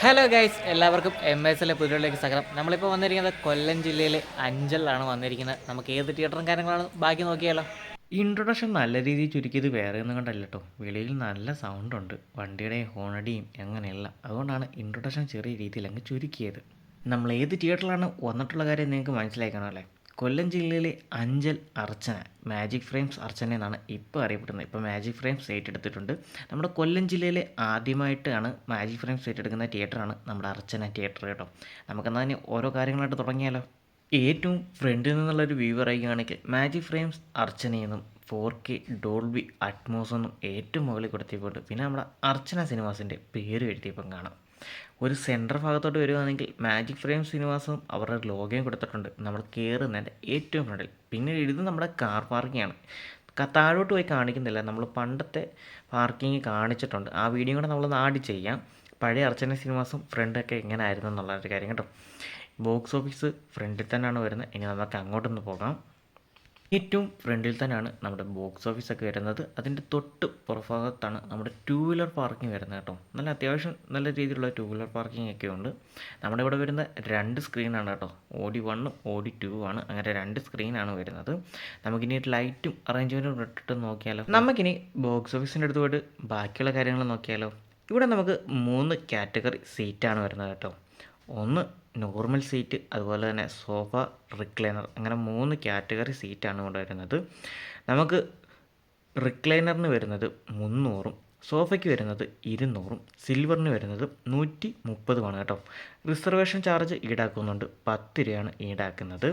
Hello guys, എല്ലാവർക്കും MSലെ പുതിയയിലേക്ക് സ്വാഗതം. നമ്മളിപ്പോൾ വന്നിരിക്കുന്നത് കൊല്ലം ജില്ലയിലെ അഞ്ചലിലാണ് വന്നിരിക്കുന്നത്. നമുക്ക് ഏത് തിയേറ്ററും കാര്യങ്ങളാണ് ബാക്കി നോക്കിയാലോ. ഇൻട്രൊഡക്ഷൻ നല്ല രീതിയിൽ ചുരുക്കിയത് വേറെ ഒന്നും കൊണ്ടല്ല കേട്ടോ. വെളിയിൽ നല്ല സൗണ്ട് ഉണ്ട്, വണ്ടിയുടെയും ഹോണടിയും അങ്ങനെയെല്ലാം. അതുകൊണ്ടാണ് ഇൻട്രൊഡക്ഷൻ ചെറിയ രീതിയിൽ അങ്ങ് ചുരുക്കിയത്. നമ്മൾ ഏത് തിയേറ്ററിലാണ് വന്നിട്ടുള്ള കാര്യം നിങ്ങൾക്ക് മനസ്സിലാക്കണം അല്ലേ. കൊല്ലം ജില്ലയിലെ അഞ്ചൽ അർച്ചന, മാജിക് ഫ്രെയിംസ് അർച്ചന എന്നാണ് ഇപ്പോൾ അറിയപ്പെടുന്നത്. ഇപ്പോൾ മാജിക് ഫ്രെയിംസ് ഏറ്റെടുത്തിട്ടുണ്ട്. നമ്മുടെ കൊല്ലം ജില്ലയിലെ ആദ്യമായിട്ടാണ് മാജിക് ഫ്രെയിംസ് ഏറ്റെടുക്കുന്ന തിയേറ്ററാണ് നമ്മുടെ അർച്ചന തിയേറ്റർ കേട്ടോ. നമുക്കെന്നാൽ ഓരോ കാര്യങ്ങളായിട്ട് തുടങ്ങിയാലോ. ഏറ്റവും ഫ്രണ്ടിൽ നിന്നുള്ളൊരു വ്യൂ പറയുകയാണെങ്കിൽ മാജിക് ഫ്രെയിംസ് അർച്ചനയെന്നും 4K ഡോൾബി അറ്റ്മോസ് എന്നും ഏറ്റവും മുകളിൽ കൊടുത്തിട്ടുണ്ട്. പിന്നെ നമ്മുടെ അർച്ചന സിനിമാസിൻ്റെ പേര് എഴുതിയപ്പം കാണാം. ഒരു സെൻറ്റർ ഭാഗത്തോട്ട് വരികയാണെങ്കിൽ മാജിക് ഫ്രെയിം സിനിമാസും അവരുടെ ലോഗോയും കൊടുത്തിട്ടുണ്ട് നമ്മൾ കയറുന്നതിൻ്റെ ഏറ്റവും ഫ്രണ്ടിൽ. പിന്നീട് ഇത് നമ്മുടെ കാർ പാർക്കിംഗ് ആണ്. താഴോട്ട് പോയി കാണിക്കുന്നില്ല, നമ്മൾ പണ്ടത്തെ പാർക്കിംഗ് കാണിച്ചിട്ടുണ്ട്. ആ വീഡിയോ കൂടെ നമ്മളൊന്ന് ആഡ് ചെയ്യാം. പഴയ അർച്ചന സിനിമാസും ഫ്രണ്ടൊക്കെ എങ്ങനെ ആയിരുന്നു എന്നുള്ളൊരു കാര്യം കേട്ടോ. ബോക്സ് ഓഫീസ് ഫ്രണ്ടിൽ തന്നെയാണ് വരുന്നത്. ഇനി നമുക്ക് അങ്ങോട്ടൊന്ന് പോകാം. ഏറ്റവും ഫ്രണ്ടിൽ തന്നെയാണ് നമ്മുടെ ബോക്സ് ഓഫീസൊക്കെ വരുന്നത്. അതിൻ്റെ തൊട്ട് പുറഭാഗത്താണ് നമ്മുടെ 2 വീലർ പാർക്കിംഗ് വരുന്നത് കേട്ടോ. അത്യാവശ്യം നല്ല രീതിയിലുള്ള 2 വീലർ പാർക്കിംഗ് ഒക്കെ ഉണ്ട്. നമ്മുടെ ഇവിടെ വരുന്ന 2 സ്ക്രീനാണ് കേട്ടോ. OD 1 OD 2 ആണ്. അങ്ങനെ 2 സ്ക്രീനാണ് വരുന്നത്. നമുക്കിനി ലൈറ്റും അറേഞ്ച്മെൻറ്റും ഇട്ടിട്ട് നോക്കിയാലോ. നമുക്കിനി ബോക്സ് ഓഫീസിൻ്റെ അടുത്ത് പോയിട്ട് ബാക്കിയുള്ള കാര്യങ്ങൾ നോക്കിയാലോ. ഇവിടെ നമുക്ക് 3 കാറ്റഗറി സീറ്റാണ് വരുന്നത് കേട്ടോ. ഒന്ന് നോർമൽ സീറ്റ്, അതുപോലെ തന്നെ സോഫ, റിക്ലൈനർ, അങ്ങനെ 3 കാറ്റഗറി സീറ്റാണ് ഇവിടെ വരുന്നത്. നമുക്ക് റിക്ലൈനറിന് വരുന്നത് 300ഉം സോഫയ്ക്ക് വരുന്നത് 200ഉം സിൽവറിന് വരുന്നത് 130ഉമാണ് കേട്ടോ. റിസർവേഷൻ ചാർജ് ഈടാക്കുന്നുണ്ട്, 10 രൂപയാണ് ഈടാക്കുന്നത്.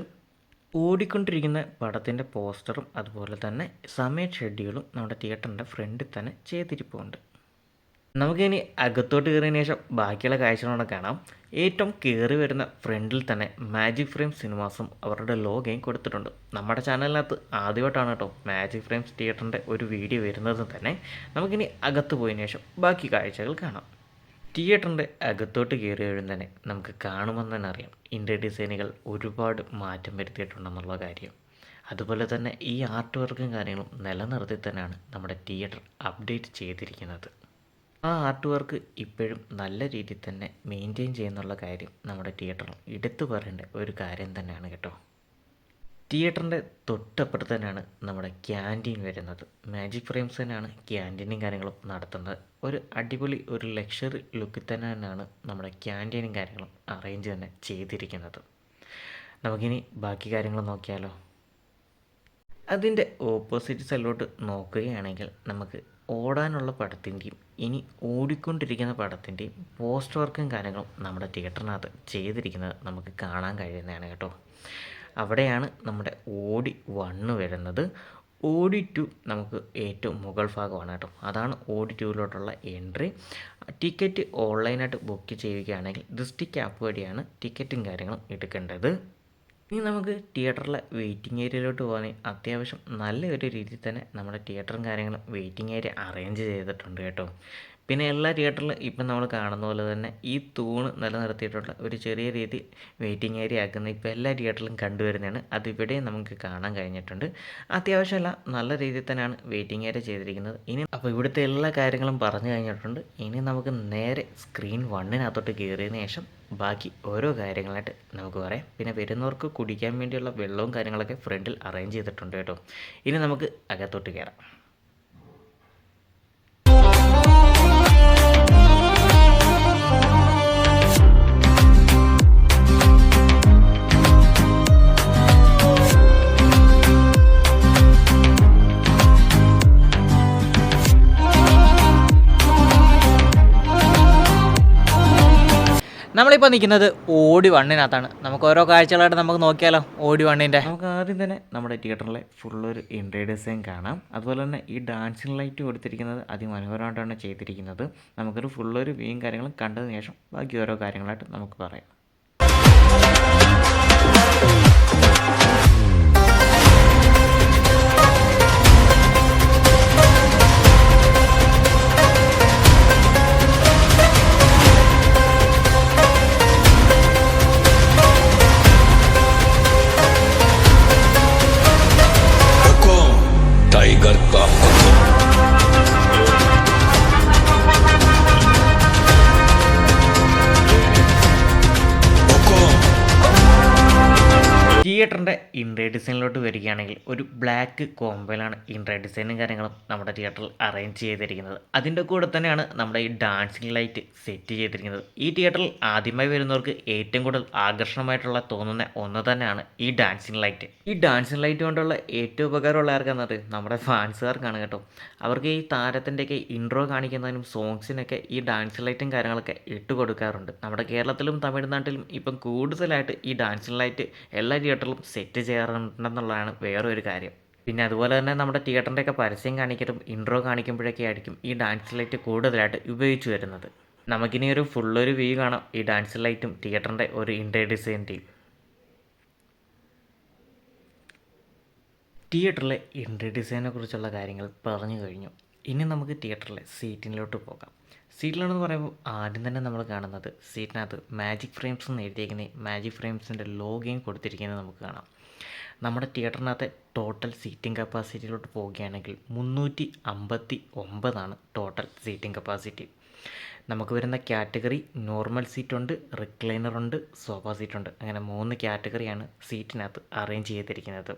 ഓടിക്കൊണ്ടിരിക്കുന്ന പടത്തിൻ്റെ പോസ്റ്ററും അതുപോലെ തന്നെ സമയ ഷെഡ്യൂളും നമ്മുടെ തിയേറ്ററിൻ്റെ ഫ്രണ്ടിൽ തന്നെ ചെയ്തിരിപ്പുണ്ട്. നമുക്കിനി അകത്തോട്ട് കയറിയതിന് ശേഷം ബാക്കിയുള്ള കാഴ്ചകളോടെ കാണാം. ഏറ്റവും കയറി വരുന്ന ഫ്രണ്ടിൽ തന്നെ മാജിക് ഫ്രെയിം സിനിമാസും അവരുടെ ലോഗോയും കൊടുത്തിട്ടുണ്ട്. നമ്മുടെ ചാനലിനകത്ത് ആദ്യമായിട്ടാണ് കേട്ടോ മാജിക് ഫ്രെയിംസ് തിയേറ്ററിൻ്റെ ഒരു വീഡിയോ വരുന്നത് തന്നെ. നമുക്കിനി അകത്ത് പോയതിന് ശേഷം ബാക്കി കാഴ്ചകൾ കാണാം. തിയേറ്ററിൻ്റെ അകത്തോട്ട് കയറി വരുന്ന തന്നെ നമുക്ക് കാണുമ്പോൾ തന്നെ അറിയാം ഇൻറ്റീരിയർ ഡിസൈനുകൾ ഒരുപാട് മാറ്റം വരുത്തിയിട്ടുണ്ടെന്നുള്ള കാര്യം. അതുപോലെ തന്നെ ഈ ആർട്ട് വർക്കും കാര്യങ്ങളും നിലനിർത്തി തന്നെയാണ് നമ്മുടെ തിയേറ്റർ അപ്ഡേറ്റ് ചെയ്തിരിക്കുന്നത്. ആ ആർട്ട് വർക്ക് ഇപ്പോഴും നല്ല രീതിയിൽ തന്നെ മെയിൻറ്റെയിൻ ചെയ്യുന്നുള്ള കാര്യം നമ്മുടെ തിയേറ്ററിൽ എടുത്തു പറയേണ്ട ഒരു കാര്യം തന്നെയാണ് കേട്ടോ. തിയേറ്ററിൻ്റെ തൊട്ടപ്പുറത്ത് തന്നെയാണ് നമ്മുടെ ക്യാൻറ്റീൻ വരുന്നത്. മാജിക് ഫ്രെയിംസ് തന്നെയാണ് ക്യാൻറ്റീനും കാര്യങ്ങളും നടത്തുന്നത്. ഒരു അടിപൊളി ഒരു ലക്ഷറി ലുക്കിൽ തന്നെയാണ് നമ്മുടെ ക്യാൻറ്റീനും കാര്യങ്ങളും അറേഞ്ച് തന്നെ ചെയ്തിരിക്കുന്നത്. നമുക്കിനി ബാക്കി കാര്യങ്ങൾ നോക്കിയാലോ. അതിൻ്റെ ഓപ്പോസിറ്റ് സൈഡിലോട്ട് നോക്കുകയാണെങ്കിൽ നമുക്ക് ഓടാനുള്ള പടത്തിൻ്റെയും ഇനി ഓടിക്കൊണ്ടിരിക്കുന്ന പടത്തിൻ്റെയും പോസ്റ്റർ വർക്കും കാര്യങ്ങളും നമ്മുടെ തിയേറ്ററിനകത്ത് ചെയ്തിരിക്കുന്നത് നമുക്ക് കാണാൻ കഴിയുന്നതാണ് കേട്ടോ. അവിടെയാണ് നമ്മുടെ OD 1 വരുന്നത്. OD 2 നമുക്ക് ഏറ്റവും മുകൾ ഭാഗമാണ് കേട്ടോ. അതാണ് OD 2 എൻട്രി. ടിക്കറ്റ് ഓൺലൈനായിട്ട് ബുക്ക് ചെയ്യുകയാണെങ്കിൽ ഡിസ്ട്രിക്ട് ആപ്പ് വഴിയാണ് ടിക്കറ്റും കാര്യങ്ങളും എടുക്കേണ്ടത്. ഇനി നമുക്ക് തിയേറ്ററിലെ വെയിറ്റിംഗ് ഏരിയയിലോട്ട് പോകാൻ അത്യാവശ്യം നല്ല ഒരു രീതിയിൽ തന്നെ നമ്മുടെ തിയേറ്ററും കാര്യങ്ങളും വെയിറ്റിംഗ് ഏരിയ അറേഞ്ച് ചെയ്തിട്ടുണ്ട് കേട്ടോ. പിന്നെ എല്ലാ തിയേറ്ററിലും ഇപ്പം നമ്മൾ കാണുന്ന പോലെ തന്നെ ഈ തൂണ് നിലനിർത്തിയിട്ടുള്ള ഒരു ചെറിയ രീതി വെയിറ്റിംഗ് ഏരിയ ആക്കുന്ന ഇപ്പോൾ എല്ലാ തിയേറ്ററിലും കണ്ടുവരുന്നതാണ്. അതിവിടെയും നമുക്ക് കാണാൻ കഴിഞ്ഞിട്ടുണ്ട്. അത്യാവശ്യമല്ല നല്ല രീതിയിൽ തന്നെയാണ് വെയിറ്റിംഗ് ഏരിയ ചെയ്തിരിക്കുന്നത്. ഇനി അപ്പോൾ ഇവിടുത്തെ എല്ലാ കാര്യങ്ങളും പറഞ്ഞു കഴിഞ്ഞിട്ടുണ്ട്. ഇനി നമുക്ക് നേരെ സ്ക്രീൻ 1-നകത്തോട്ട് കയറിയതിന് ശേഷം ബാക്കി ഓരോ കാര്യങ്ങളായിട്ട് നമുക്ക് പറയാം. പിന്നെ വരുന്നവർക്ക് കുടിക്കാൻ വേണ്ടിയുള്ള വെള്ളവും കാര്യങ്ങളൊക്കെ ഫ്രണ്ടിൽ അറേഞ്ച് ചെയ്തിട്ടുണ്ട് കേട്ടോ. ഇനി നമുക്ക് അകത്തോട്ട് കയറാം. നമ്മളിപ്പോൾ നിൽക്കുന്നത് OD 1-നകത്താണ്. നമുക്ക് ഓരോ കാഴ്ചകളായിട്ട് നമുക്ക് നോക്കിയാലോ. OD 1-ൻ്റെ നമുക്ക് ആദ്യം തന്നെ നമ്മുടെ തിയേറ്ററിലെ ഫുള്ളൊരു ഇൻറ്റീരിയർ ഡിസൈൻ കാണാം. അതുപോലെ തന്നെ ഈ ഡാൻസിങ് ലൈറ്റ് കൊടുത്തിരിക്കുന്നത് അതിമനോഹരമായിട്ടാണ് ചെയ്തിരിക്കുന്നത്. നമുക്കൊരു ഫുള്ളൊരു വ്യൂയും കാര്യങ്ങളും കണ്ടതിന് ശേഷം ബാക്കി ഓരോ കാര്യങ്ങളായിട്ട് നമുക്ക് പറയാം. टाइगर का हुक्म। തിയേറ്ററിൻ്റെ ഇൻറ്റീരിയർ ഡിസൈനിലോട്ട് വരികയാണെങ്കിൽ ഒരു ബ്ലാക്ക് കോംബോയിലാണ് ഇൻറ്റീരിയർ ഡിസൈനും കാര്യങ്ങളും നമ്മുടെ തിയേറ്ററിൽ അറേഞ്ച് ചെയ്തിരിക്കുന്നത്. അതിൻ്റെ കൂടെ തന്നെയാണ് നമ്മുടെ ഈ ഡാൻസിങ് ലൈറ്റ് സെറ്റ് ചെയ്തിരിക്കുന്നത്. ഈ തിയേറ്ററിൽ ആദ്യമായി വരുന്നവർക്ക് ഏറ്റവും കൂടുതൽ ആകർഷണമായിട്ടുള്ള തോന്നുന്ന ഒന്ന് തന്നെയാണ് ഈ ഡാൻസിങ് ലൈറ്റ്. ഈ ഡാൻസിങ് ലൈറ്റ് കൊണ്ടുള്ള ഏറ്റവും ഉപകാരമുള്ള ആർക്കാണെന്ന് അറിയാം, നമ്മുടെ ഫാൻസുകാർക്കാണ് കേട്ടോ. അവർക്ക് ഈ താരത്തിൻ്റെയൊക്കെ ഇൻട്രോ കാണിക്കുന്നതിനും സോങ്സിനൊക്കെ ഈ ഡാൻസിങ് ലൈറ്റും കാര്യങ്ങളൊക്കെ ഇട്ട് കൊടുക്കാറുണ്ട്. നമ്മുടെ കേരളത്തിലും തമിഴ്നാട്ടിലും ഇപ്പം കൂടുതലായിട്ട് ഈ ഡാൻസിങ് ലൈറ്റ് എല്ലാ തിയേറ്ററിലും സെറ്റ് ചെയ്യാറുണ്ടെന്നുള്ളതാണ് വേറൊരു കാര്യം. പിന്നെ അതുപോലെ തന്നെ നമ്മുടെ തിയേറ്ററിൻ്റെയൊക്കെ പരസ്യം കാണിക്കലും ഇൻട്രോ കാണിക്കുമ്പോഴൊക്കെ ആയിരിക്കും ഈ ഡാൻസ് ലൈറ്റ് കൂടുതലായിട്ട് ഉപയോഗിച്ച് വരുന്നത്. നമുക്കിനി ഒരു ഫുള്ളൊരു വ്യൂ കാണാം ഈ ഡാൻസ് ലൈറ്റും തിയേറ്ററിൻ്റെ ഒരു ഇൻറ്റീരിയർ ഡിസൈൻ്റെയും. തിയേറ്ററിലെ ഇൻറ്റീരിയർ ഡിസൈനെ കുറിച്ചുള്ള കാര്യങ്ങൾ പറഞ്ഞു കഴിഞ്ഞു. ഇനി നമുക്ക് തിയേറ്ററിലെ സീറ്റിലോട്ട് പോകാം. സീറ്റിലാണെന്ന് പറയുമ്പോൾ ആദ്യം തന്നെ നമ്മൾ കാണുന്നത് സീറ്റിനകത്ത് മാജിക് ഫ്രെയിംസ് എന്ന് എഴുതിയിരിക്കുന്ന മാജിക് ഫ്രെയിംസിൻ്റെ ലോഗോയും കൊടുത്തിരിക്കുന്നത് നമുക്ക് കാണാം. നമ്മുടെ തിയേറ്ററിനകത്തെ ടോട്ടൽ സീറ്റിംഗ് കപ്പാസിറ്റിയിലോട്ട് പോവുകയാണെങ്കിൽ 359 ടോട്ടൽ സീറ്റിംഗ് കപ്പാസിറ്റി. നമുക്ക് വരുന്ന കാറ്റഗറി നോർമൽ സീറ്റുണ്ട്, റിക്ലൈനറുണ്ട്, സോഫ സീറ്റുണ്ട്. അങ്ങനെ 3 കാറ്റഗറിയാണ് സീറ്റിനകത്ത് അറേഞ്ച് ചെയ്തിരിക്കുന്നത്.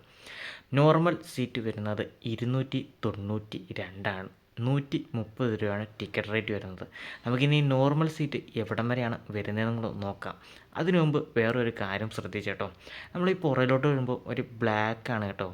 നോർമൽ സീറ്റ് വരുന്നത് 292 ആണ്. 130 രൂപയാണ് ടിക്കറ്റ് റേറ്റ് വരുന്നത്. നമുക്കിനി നോർമൽ സീറ്റ് എവിടം വരെയാണ് വരുന്നതെന്ന് നോക്കാം. അതിനു മുമ്പ് വേറൊരു കാര്യം ശ്രദ്ധിച്ചേട്ടോ, നമ്മൾ ഈ പുറകിലോട്ട് വരുമ്പോൾ ഒരു ബ്ലാക്കാണ് കേട്ടോ,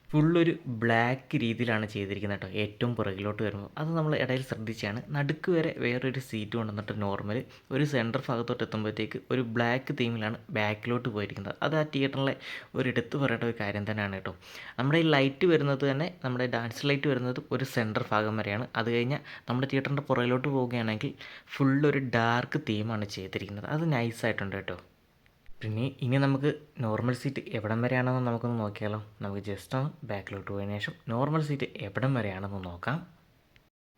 ഫുള്ളൊരു ബ്ലാക്ക് രീതിയിലാണ് ചെയ്തിരിക്കുന്നത് കേട്ടോ. ഏറ്റവും പുറകിലോട്ട് വരുമ്പോൾ അത് നമ്മൾ ഇടയിൽ ശ്രദ്ധിച്ചാണ്. നടുക്ക് വരെ വേറൊരു സീറ്റ് കൊണ്ടുവന്നിട്ട് നോർമൽ ഒരു സെൻറ്റർ ഭാഗത്തോട്ട് എത്തുമ്പോഴത്തേക്ക് ഒരു ബ്ലാക്ക് തീമിലാണ് ബാക്കിലോട്ട് പോയിരിക്കുന്നത്. അത് ആ തിയേറ്ററിലെ ഒരു എടുത്തു പറയേണ്ട ഒരു കാര്യം തന്നെയാണ് കേട്ടോ. നമ്മുടെ ഈ ലൈറ്റ് വരുന്നത് തന്നെ, നമ്മുടെ ഡാൻസ് ലൈറ്റ് വരുന്നത് ഒരു സെൻറ്റർ ഭാഗം വരെയാണ്. അത് കഴിഞ്ഞാൽ നമ്മുടെ തിയേറ്ററിൻ്റെ പുറകിലോട്ട് പോവുകയാണെങ്കിൽ ഫുള്ളൊരു ഡാർക്ക് തീമാണ് ചെയ്തിരിക്കുന്നത്. അത് നൈസായിട്ടുണ്ട് കേട്ടോ. പിന്നെ ഇനി നമുക്ക് നോർമൽ സീറ്റ് എവിടം വരെയാണെന്ന് നമുക്കൊന്ന് നോക്കിയാലോ. നമുക്ക് ജസ്റ്റ് ഒന്ന് ബാക്കിലോട്ട് പോയതിനു ശേഷം നോർമൽ സീറ്റ് എവിടം വരെയാണെന്ന് നോക്കാം.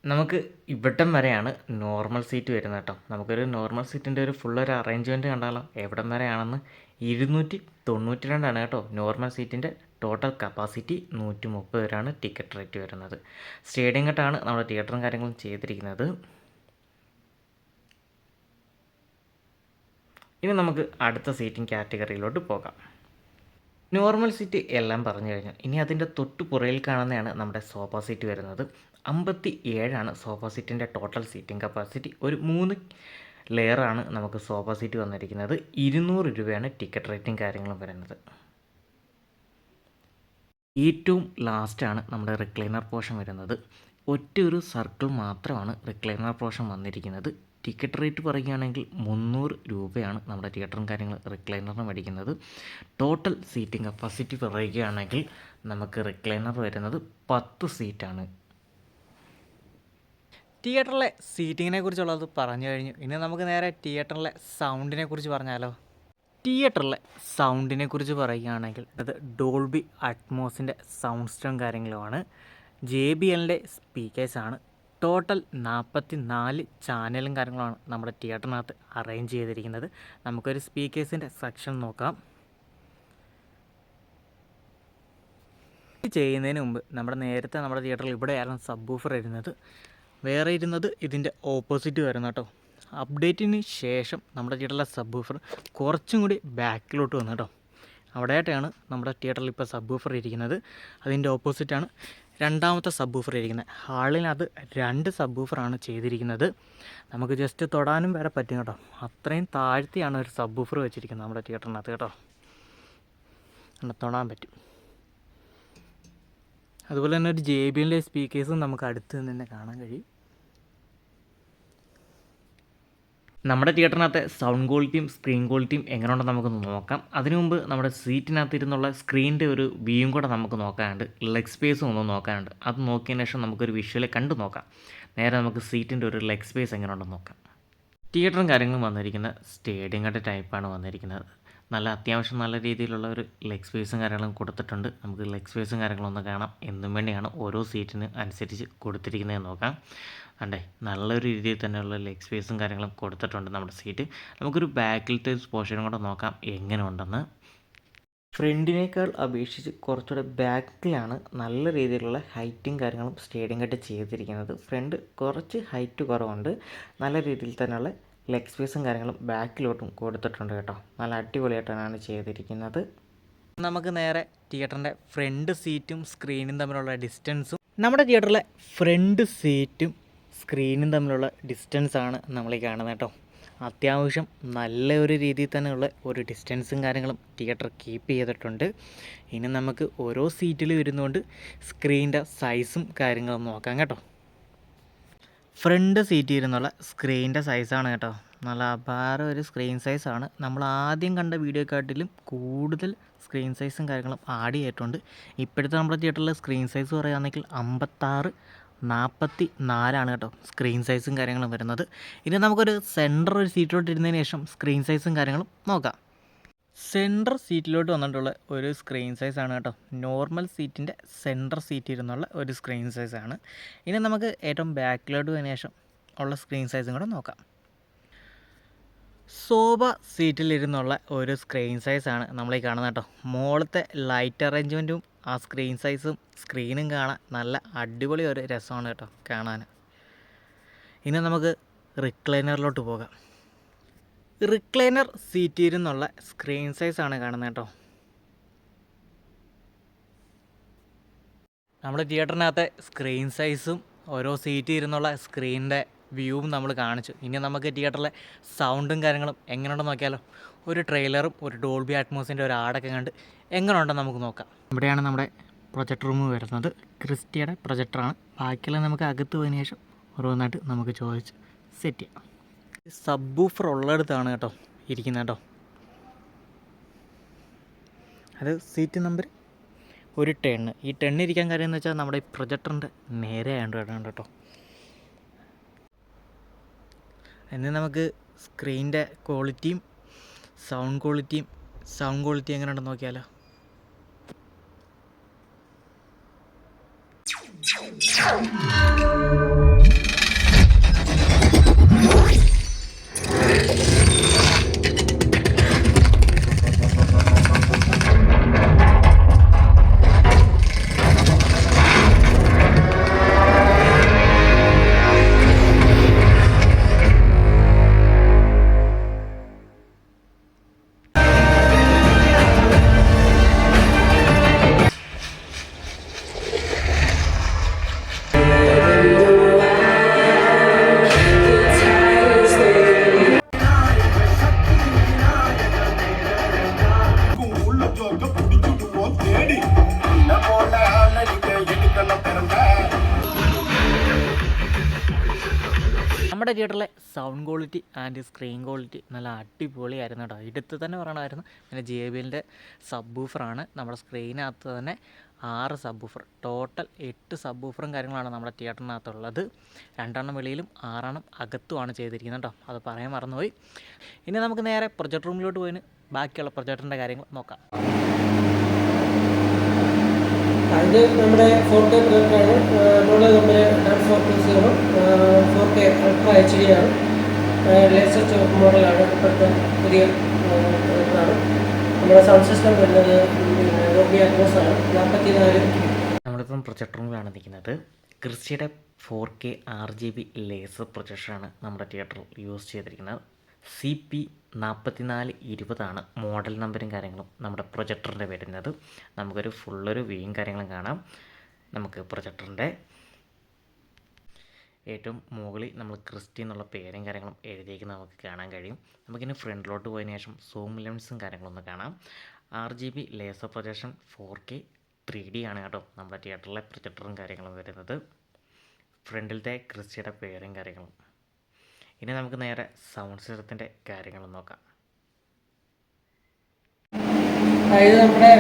നമുക്ക് ഇവിടം വരെയാണ് നോർമൽ സീറ്റ് വരുന്നത് കേട്ടോ. നമുക്കൊരു നോർമൽ സീറ്റിൻ്റെ ഒരു ഫുള്ളൊരു അറേഞ്ച്മെൻറ്റ് കണ്ടാലോ എവിടം വരെയാണെന്ന്. 292 കേട്ടോ നോർമൽ സീറ്റിൻ്റെ ടോട്ടൽ കപ്പാസിറ്റി. 130 വരെയാണ് ടിക്കറ്റ് റേറ്റ് വരുന്നത്. സ്റ്റേഡിയം കട്ടാണ് നമ്മുടെ തിയേറ്ററും കാര്യങ്ങളും ചെയ്തിരിക്കുന്നത്. ഇനി നമുക്ക് അടുത്ത സീറ്റിംഗ് കാറ്റഗറിയിലോട്ട് പോകാം. നോർമൽ സീറ്റ് എല്ലാം പറഞ്ഞു കഴിഞ്ഞു. ഇനി അതിൻ്റെ തൊട്ട് പുറകിൽ കാണുന്നതാണ് നമ്മുടെ സോഫ സീറ്റ് വരുന്നത്. 57 സോഫ സീറ്റിൻ്റെ ടോട്ടൽ സീറ്റിംഗ് കപ്പാസിറ്റി. ഒരു 3 ലെയറാണ് നമുക്ക് സോഫ സീറ്റ് വന്നിരിക്കുന്നത്. 200 രൂപയാണ് ടിക്കറ്റ് റേറ്റും കാര്യങ്ങളും വരുന്നത്. ഏറ്റവും ലാസ്റ്റാണ് നമ്മുടെ റിക്ലൈനർ പോർഷൻ വരുന്നത്. ഒറ്റ ഒരു സർക്കിൾ മാത്രമാണ് റിക്ലൈനർ പോർഷൻ വന്നിരിക്കുന്നത്. ടിക്കറ്റ് റേറ്റ് പറയുകയാണെങ്കിൽ 300 രൂപയാണ് നമ്മുടെ തിയേറ്ററും കാര്യങ്ങൾ റിക്ലൈനറിന് മേടിക്കുന്നത്. ടോട്ടൽ സീറ്റിംഗ് കപ്പാസിറ്റി പറയുകയാണെങ്കിൽ നമുക്ക് റിക്ലൈനർ വരുന്നത് 10 സീറ്റാണ്. തിയേറ്ററിലെ സീറ്റിങ്ങിനെ കുറിച്ചുള്ളത് പറഞ്ഞു കഴിഞ്ഞു. ഇനി നമുക്ക് നേരെ തിയേറ്ററിലെ സൗണ്ടിനെ കുറിച്ച് പറഞ്ഞാലോ. തിയേറ്ററിലെ സൗണ്ടിനെ കുറിച്ച് പറയുകയാണെങ്കിൽ അത് ഡോൾബി അറ്റ്മോസിൻ്റെ സൗണ്ട് സിസ്റ്റം കാര്യങ്ങളുമാണ്. JBLൻ്റെ സ്പീക്കേഴ്സാണ്. ടോട്ടൽ 44 ചാനലും കാര്യങ്ങളുമാണ് നമ്മുടെ തിയേറ്ററിനകത്ത് അറേഞ്ച് ചെയ്തിരിക്കുന്നത്. നമുക്കൊരു സ്പീക്കേഴ്സിൻ്റെ സെക്ഷൻ നോക്കാം. ചെയ്യുന്നതിന് മുമ്പ് നേരത്തെ നമ്മുടെ തിയേറ്ററിൽ ഇവിടെയായിരുന്നു സബ് വൂഫർ ഇരുന്നത്. വേറെ ഇരുന്നത് ഇതിൻ്റെ ഓപ്പോസിറ്റ് വരുന്ന കേട്ടോ. അപ്ഡേറ്റിന് ശേഷം നമ്മുടെ തിയേറ്ററിലെ സബ് വൂഫർ കുറച്ചും കൂടി ബാക്കിലോട്ട് വന്നു കേട്ടോ. അവിടെയായിട്ടാണ് നമ്മുടെ തിയേറ്ററിൽ ഇപ്പോൾ സബ് വൂഫർ ഇരിക്കുന്നത്. അതിൻ്റെ ഓപ്പോസിറ്റാണ് രണ്ടാമത്തെ സബ് വൂഫർ ഇരിക്കുന്നത്. ഹാളിനകത്ത് 2 സബ് വൂഫറാണ് ചെയ്തിരിക്കുന്നത്. നമുക്ക് ജസ്റ്റ് തൊടാനും വരെ പറ്റും കേട്ടോ. അത്രയും താഴ്ത്തിയാണ് ഒരു സബ് വൂഫർ വെച്ചിരിക്കുന്നത് നമ്മുടെ തിയേറ്ററിനകത്ത് കേട്ടോ. തൊടാൻ പറ്റും. അതുപോലെ തന്നെ ഒരു JBLൻ്റെ സ്പീക്കേഴ്സും നമുക്ക് അടുത്ത് നിന്ന് തന്നെ കാണാൻ കഴിയും. നമ്മുടെ തിയേറ്ററിനകത്തെ സൗണ്ട് ക്വാളിറ്റിയും സ്ക്രീൻ ക്വാളിറ്റിയും എങ്ങനെയുണ്ടെന്ന് നമുക്കൊന്ന് നോക്കാം. അതിനു മുമ്പ് നമ്മുടെ സീറ്റിനകത്ത് ഇരുന്നുള്ള സ്ക്രീനിൻ്റെ ഒരു വ്യൂയും കൂടെ നമുക്ക് നോക്കാനുണ്ട്. ലെഗ് സ്പേസും ഒന്ന് നോക്കാനുണ്ട്. അത് നോക്കിയതിന് ശേഷം നമുക്കൊരു വിഷ്വൽ കണ്ടു നോക്കാം. നേരെ നമുക്ക് സീറ്റിൻ്റെ ഒരു ലെഗ് സ്പേസ് എങ്ങനെയുണ്ടെന്ന് നോക്കാം. തിയേറ്ററും കാര്യങ്ങളും വന്നിരിക്കുന്ന സ്റ്റേഡിയം കട്ട് ടൈപ്പാണ് വന്നിരിക്കുന്നത്. അത്യാവശ്യം നല്ല രീതിയിലുള്ള ഒരു ലെഗ് സ്പേസും കാര്യങ്ങളും കൊടുത്തിട്ടുണ്ട്. നമുക്ക് ലെഗ് സ്പേസും കാര്യങ്ങളൊന്ന് കാണാം. എന്തും വേണ്ടിയാണ് ഓരോ സീറ്റിന് അനുസരിച്ച് കൊടുത്തിരിക്കുന്നതെന്ന് നോക്കാം. അണ്ടേ നല്ലൊരു രീതിയിൽ തന്നെയുള്ള ലെഗ് സ്പേസും കാര്യങ്ങളും കൊടുത്തിട്ടുണ്ട് നമ്മുടെ സീറ്റ്. നമുക്കൊരു ബാക്കിലത്തെ പോർഷനും കൂടെ നോക്കാം എങ്ങനെ ഉണ്ടെന്ന്. ഫ്രണ്ടിനേക്കാൾ അപേക്ഷിച്ച് കുറച്ചുകൂടെ ബാക്കിലാണ് നല്ല രീതിയിലുള്ള ഹൈറ്റും കാര്യങ്ങളും സ്റ്റേഡിയം കട്ട് ചെയ്തിരിക്കുന്നത്. ഫ്രണ്ട് കുറച്ച് ഹൈറ്റ് കുറവുണ്ട്. നല്ല രീതിയിൽ തന്നെയുള്ള ലെഗ് സ്പേസും കാര്യങ്ങളും ബാക്കിലോട്ടും കൊടുത്തിട്ടുണ്ട് കേട്ടോ. നല്ല അടിപൊളിയായിട്ടാണ് ചെയ്തിരിക്കുന്നത്. നമുക്ക് നേരെ തിയേറ്ററിൻ്റെ ഫ്രണ്ട് സീറ്റും സ്ക്രീനും തമ്മിലുള്ള ഡിസ്റ്റൻസും നമ്മുടെ തിയേറ്ററിലെ ഫ്രണ്ട് സീറ്റും സ്ക്രീനും തമ്മിലുള്ള ഡിസ്റ്റൻസാണ് നമ്മൾ ഈ കാണുന്നത് കേട്ടോ. അത്യാവശ്യം നല്ല ഒരു രീതിയിൽ തന്നെയുള്ള ഒരു ഡിസ്റ്റൻസും കാര്യങ്ങളും തിയേറ്റർ കീപ്പ് ചെയ്തിട്ടുണ്ട്. ഇനി നമുക്ക് ഓരോ സീറ്റിലും ഇരുന്നുകൊണ്ട് സ്ക്രീനിൻ്റെ സൈസും കാര്യങ്ങളും നോക്കാം കേട്ടോ. ഫ്രണ്ട് സീറ്റിൽ ഇരുന്നുള്ള സ്ക്രീനിൻ്റെ സൈസാണ് കേട്ടോ. നല്ല അപാര ഒരു സ്ക്രീൻ സൈസാണ്. നമ്മൾ ആദ്യം കണ്ട വീഡിയോക്കാട്ടിലും കൂടുതൽ സ്ക്രീൻ സൈസും കാര്യങ്ങളും ആഡ് ചെയ്തിട്ടുണ്ട്. ഇപ്പോഴത്തെ നമ്മുടെ തിയേറ്ററിലെ സ്ക്രീൻ സൈസ് പറയുകയാണെങ്കിൽ 56:44 കേട്ടോ സ്ക്രീൻ സൈസും കാര്യങ്ങളും വരുന്നത്. ഇനി നമുക്കൊരു സെൻറ്റർ ഒരു സീറ്റിലോട്ട് ഇരുന്നതിന് ശേഷം സ്ക്രീൻ സൈസും കാര്യങ്ങളും നോക്കാം. സെൻറ്റർ സീറ്റിലോട്ട് വന്നിട്ടുള്ള ഒരു സ്ക്രീൻ സൈസാണ് കേട്ടോ. നോർമൽ സീറ്റിൻ്റെ സെൻറ്റർ സീറ്റ് ഇരുന്നുള്ള ഒരു സ്ക്രീൻ സൈസാണ്. ഇനി നമുക്ക് ഏറ്റവും ബാക്കിലോട്ട് പോയതിനു ശേഷം ഉള്ള സ്ക്രീൻ സൈസും കൂടെ നോക്കാം. സോഫ സീറ്റിലിരുന്നുള്ള ഒരു സ്ക്രീൻ സൈസാണ് നമ്മളീ കാണുന്നത് കേട്ടോ. മുകളിലത്തെ ലൈറ്റ് അറേഞ്ച്മെൻറ്റും ആ സ്ക്രീൻ സൈസും സ്ക്രീനും കാണാൻ നല്ല അടിപൊളി ഒരു രസമാണ് കേട്ടോ കാണാൻ. ഇനി നമുക്ക് റിക്ലൈനറിലോട്ട് പോകാം. റിക്ലൈനർ സീറ്റിൽ നിന്നുള്ള സ്ക്രീൻ സൈസാണ് കാണുന്നത് കേട്ടോ. നമ്മുടെ തിയേറ്ററിനകത്തെ സ്ക്രീൻ സൈസും ഓരോ സീറ്റിൽ ഇരുന്നുള്ള സ്ക്രീനിൻ്റെ വ്യൂവും നമ്മൾ കാണിച്ചു. ഇനി നമുക്ക് തിയേറ്ററിലെ സൗണ്ടും കാര്യങ്ങളും എങ്ങനെയുണ്ടെന്ന് നോക്കിയാലോ. ഒരു ട്രെയിലറും ഒരു ഡോൾബി അറ്റ്മോസിൻ്റെ ഒരു ആടൊക്കെ കണ്ട് എങ്ങനെയുണ്ടെന്ന് നമുക്ക് നോക്കാം. ഇവിടെയാണ് നമ്മുടെ പ്രൊജക്ടർ റൂം വരുന്നത്. ക്രിസ്റ്റിയുടെ പ്രൊജക്ടറാണ്. ബാക്കിയെല്ലാം നമുക്ക് അകത്ത് പോയതിനു ശേഷം ഓരോന്നായിട്ട് നമുക്ക് ചോദിച്ച് സെറ്റ് ചെയ്യാം. സബ് വൂഫർ ഉള്ളിടത്താണ് കേട്ടോ ഇരിക്കുന്നത് കേട്ടോ. അത് സീറ്റ് നമ്പർ ഒരു 10. ഈ 10 ഇരിക്കാൻ കാര്യം എന്ന് വെച്ചാൽ നമ്മുടെ ഈ പ്രൊജക്ടറിൻ്റെ നേരെ ആയതുകൊണ്ടാണ് കേട്ടോ. ഇനി നമുക്ക് സ്ക്രീനിൻ്റെ ക്വാളിറ്റിയും സൗണ്ട് ക്വാളിറ്റി എങ്ങനെയുണ്ടെന്ന് നോക്കിയാലോ. നമ്മുടെ തിയേറ്ററിലെ sound quality and screen quality നല്ല അടിപൊളിയായിരുന്നു കേട്ടോ. എടുത്ത് തന്നെ പറയണമായിരുന്നു. പിന്നെ JBLൻ്റെ സബ് വൂഫറാണ്. നമ്മുടെ സ്ക്രീനകത്ത് തന്നെ 6 സബ് വൂഫർ, ടോട്ടൽ 8 സബ് വൂഫറും കാര്യങ്ങളാണ് നമ്മുടെ തിയേറ്ററിനകത്തുള്ളത്. 2 വെളിയിലും 6 അകത്തുമാണ് ചെയ്തിരിക്കുന്നത് കേട്ടോ. അത് പറയാൻ മറന്നുപോയി. ഇനി നമുക്ക് നേരെ പ്രൊജക്ടർ റൂമിലോട്ട് പോയിന് ബാക്കിയുള്ള പ്രൊജക്ടറിൻ്റെ കാര്യങ്ങൾ നോക്കാം. ഇത് നമ്മുടെ 4K പ്രൊജക്ടറാണ്. Dollar company 420 4K ultra HD ആണ്. ലേറ്റസ്റ്റ് മോഡലാണ്. ഇപ്പോഴത്തെ പുതിയ പ്രൊജക്ടറാണ്. നമ്മുടെ സൗണ്ട് സിസ്റ്റം വരുന്നത് ഡോൾബി അറ്റ്മോസ് ആണ്. 44. നമ്മളിപ്പം പ്രൊജക്ടർ റൂമിലാണ് നിൽക്കുന്നത്. ക്രിസ്റ്റിയുടെ 4K RGB ലേസർ പ്രൊജക്ടറാണ് നമ്മുടെ തിയേറ്ററിൽ യൂസ് ചെയ്തിരിക്കുന്നത്. CP4420 മോഡൽ നമ്പറും കാര്യങ്ങളും നമ്മുടെ പ്രൊജക്ടറിൻ്റെ വരുന്നത്. നമുക്കൊരു ഫുള്ളൊരു വ്യൂയും കാര്യങ്ങളും കാണാം. നമുക്ക് പ്രൊജക്ടറിൻ്റെ ഏറ്റവും മുകളിൽ നമ്മൾ ക്രിസ്റ്റി എന്നുള്ള പേരും കാര്യങ്ങളും എഴുതിയേക്കുന്നത് നമുക്ക് കാണാൻ കഴിയും. നമുക്കിനി ഫ്രണ്ടിലോട്ട് പോയതിനു ശേഷം സൂം ലെൻസും കാര്യങ്ങളൊന്ന് കാണാം. RGB laser projection 4K 3D ആണ് കേട്ടോ നമ്മുടെ തിയേറ്ററിലെ പ്രൊജക്ടറും കാര്യങ്ങളും വരുന്നത്. ഫ്രണ്ടിലത്തെ ക്രിസ്റ്റിയുടെ പേരും കാര്യങ്ങളും. ഇനി നമുക്ക് നേരെ സൗണ്ട് സിസ്റ്റത്തിൻ്റെ കാര്യങ്ങൾ നോക്കാം. ഇത് നമ്മുടെ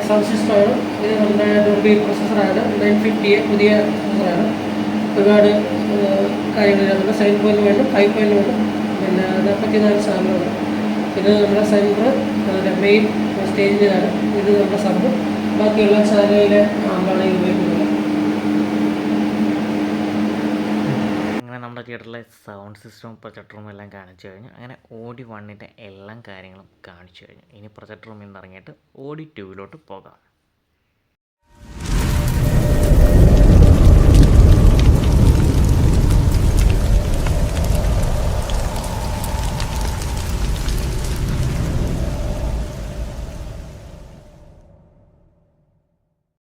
സൗണ്ട് സിസ്റ്റമാണ്. ഇത് നമ്മുടെ ഡോൾബി പ്രൊസസ്സറാണ്. 950 പുതിയ പ്രൊസസ്സറാണ്. ഒരുപാട് കാര്യങ്ങളിലുള്ള 7.1 5.1 പിന്നെ 44 സാധനമാണ്. ഇത് നമ്മുടെ സെൻറ്റർ മെയിൻ സ്റ്റേജിൻ്റെതാണ്. ഇത് നമ്മുടെ സബ്. ബാക്കിയുള്ള ചാനലിലെ ആമ്പാണ് ഉപയോഗിക്കുന്നത്. നമ്മുടെ തിയേറ്ററിലെ സൗണ്ട് സിസ്റ്റവും പ്രൊജക്ടർ റൂമും എല്ലാം കാണിച്ചു കഴിഞ്ഞു. അങ്ങനെ OD1 എല്ലാം കാര്യങ്ങളും കാണിച്ചു കഴിഞ്ഞു. ഇനി പ്രൊജക്ടർ റൂമിൽ നിന്ന് ഇറങ്ങിയിട്ട് OD2 പോകാം.